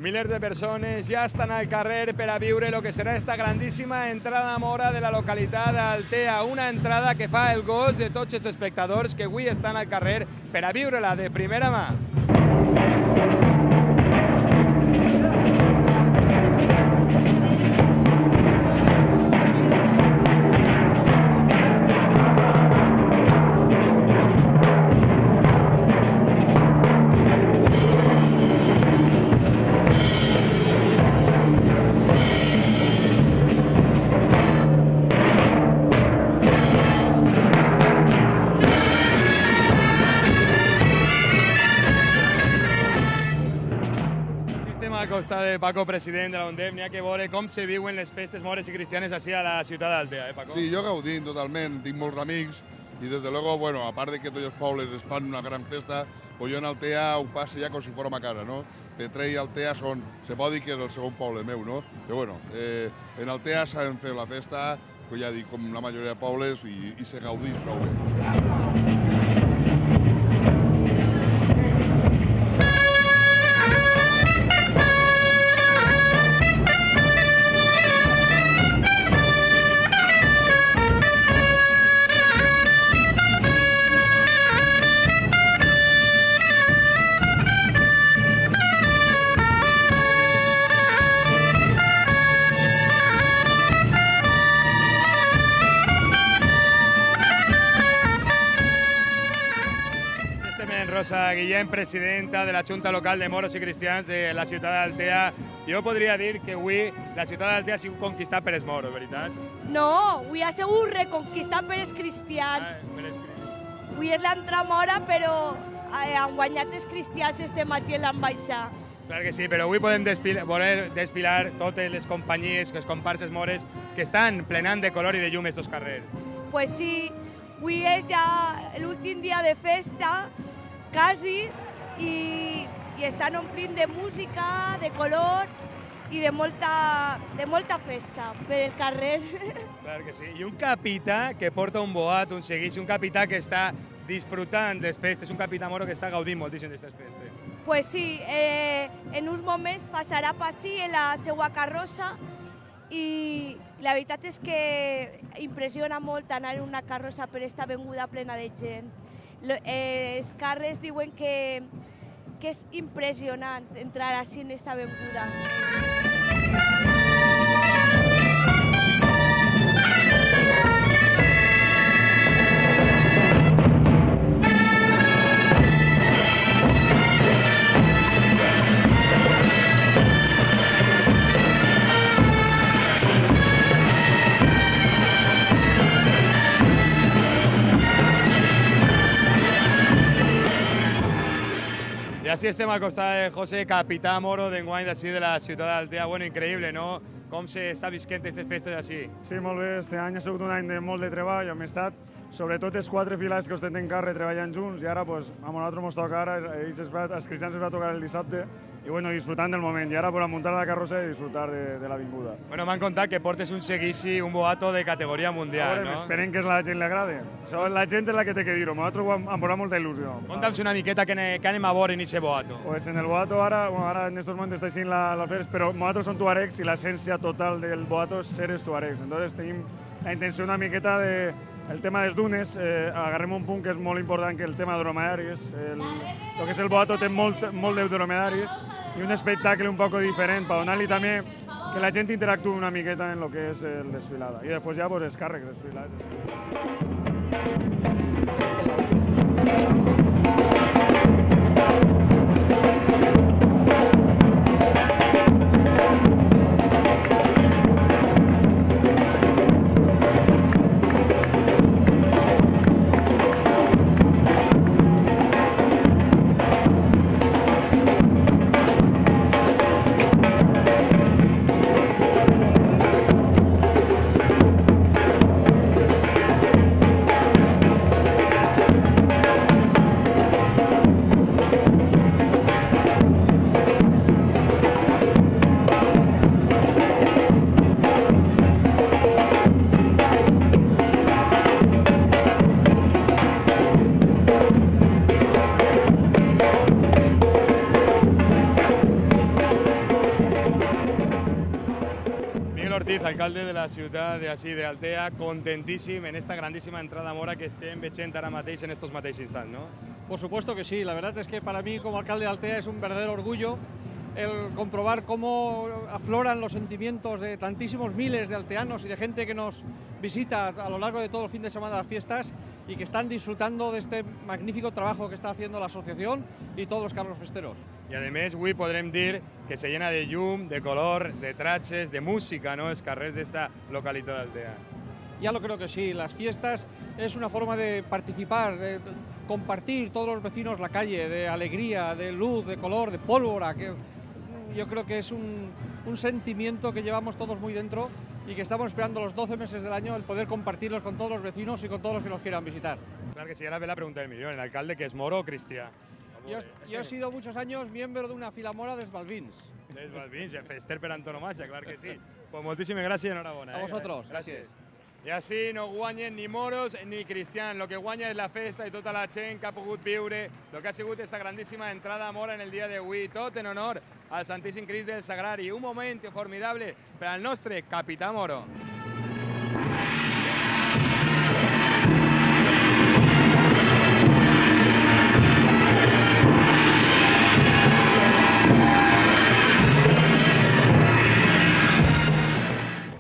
Milers de persones ja estan al carrer per a viure el que serà esta grandíssima entrada mora de la localitat d'Altea, una entrada que fa el goig de tots els espectadors que avui estan al carrer per a viure-la de primera mà. Al costat de Paco, president de la UNDEF, n'hi ha que veure com se viuen les festes mores i cristianes així a la ciutat d'Altea, Paco? Sí, jo gaudint totalment, tinc molts amics i des de luego, bueno, a part de que tots els pobles es fan una gran festa, pues jo en Altea ho passo ja com si fórem a casa, no? Petrer i Altea són, se pot dir que és el segon poble meu, no? Però bueno, en Altea saben fer la festa, pues ja dic, com la majoria de pobles i se gaudís prou bé. Rosa Guillén, presidenta de la Junta Local de Moros i Cristians de la ciutat d'Altea. Jo podria dir que avui la ciutat d'Altea ha sigut conquistada per els moros, veritat? No, avui ha sigut reconquistat per els cristians. Avui és l'entrada mora, però han guanyat els cristians este matí en l'ambaixada. Clar que sí, però avui podem voler desfilar totes les companyies, les comparses mores que estan plenant de color i de llum estos carrers. Pues sí, avui és ja l'últim dia de festa, quasi, i estan omplint de música, de color i de molta festa per el carrer. Clar que sí. I un capità que porta un boat, un seguici, un capità que està disfrutant les festes, un capità moro que està gaudint moltíssim d'aquestes festes. Pues sí, en uns moments passarà passi en la seva carrossa i la veritat és que impressiona molt anar en una carrossa per esta avinguda plena de gent. Els carrers diuen que és impressionant entrar així en esta avinguda. I així estem al costat de José, capità moro d'enguany d'ací de la ciutat d'Altea. Bueno, increïble, no? Com s'està visquent aquestes festes així? Sí, molt bé. Este any ha sigut un any de molt de treball, amistat. Sobretot els 4 filats que ostentem carrer treballant junts i ara pues, a nosaltres ens toca ara, als cristians ens va tocar el dissabte i bueno, disfrutant del moment. I ara pues, a muntar la carrossa i disfrutar de l'avinguda. Bueno, m'han contat que portes un seguici, un boato de categoria mundial, veure, no? Esperem que a la gent li agrade. La gent és la que té que dir-ho. Nosaltres hem posat molta il·lusió. Conta'm una miqueta que anem a veure en aquest boato. Pues en el boato ara en estos momentos està així la festa, però nosaltres som tuaregs i l'essència total del boato és ser els tuaregs. Entonces tenim la intenció una miqueta de el tema de les dunes, agarrem un punt que és molt important, que és el tema de dromedaris. El que és el boato té molt de dromedaris i un espectacle un poc diferent per donar-li també que la gent interactui una miqueta en el que és el desfilada. I després ja pues, els càrrecs desfilats. Ortiz, alcalde de la ciutat de Altea, contentíssim en esta grandísima entrada mora que estem veient ara mateix en estos mateixos instants, ¿no? Por supuesto que sí, la verdad es que para mí como alcalde de Altea es un verdadero orgullo el comprobar cómo afloran los sentimientos de tantísimos miles de alteanos y de gente que nos visita a lo largo de todo el fin de semana de las fiestas y que están disfrutando de este magnífico trabajo que está haciendo la asociación y todos los carros festeros. I a més, avui podrem dir que se llena de llum, de color, de tratges, de música, ¿no?, els carrers d'esta localitat d'Altea. Ya lo creo que sí, las fiestas es una forma de participar, de compartir todos los vecinos la calle, de alegría, de luz, de color, de pólvora, que yo creo que es un sentimiento que llevamos todos muy dentro y que estamos esperando los 12 meses del año el poder compartirlos con todos los vecinos y con todos los que nos quieran visitar. Clar que sí, ara ve la pregunta del millón, ¿el alcalde que és moro o cristià? Yo he sido muchos años miembro de una filamora de Balvins. És Balvins, fester per antonomàsia, clar que sí. Pues moltíssimes gràcies i enhorabona. A vosotros, gràcies. I així no guanyen ni moros ni cristians, lo que guanya és la festa i tota la gent que ha pogut viure el que ha sigut esta grandíssima entrada mora en el dia d'avui, tot en honor al Santíssim Crist del Sagrari, un moment formidable per al nostre capità Moro.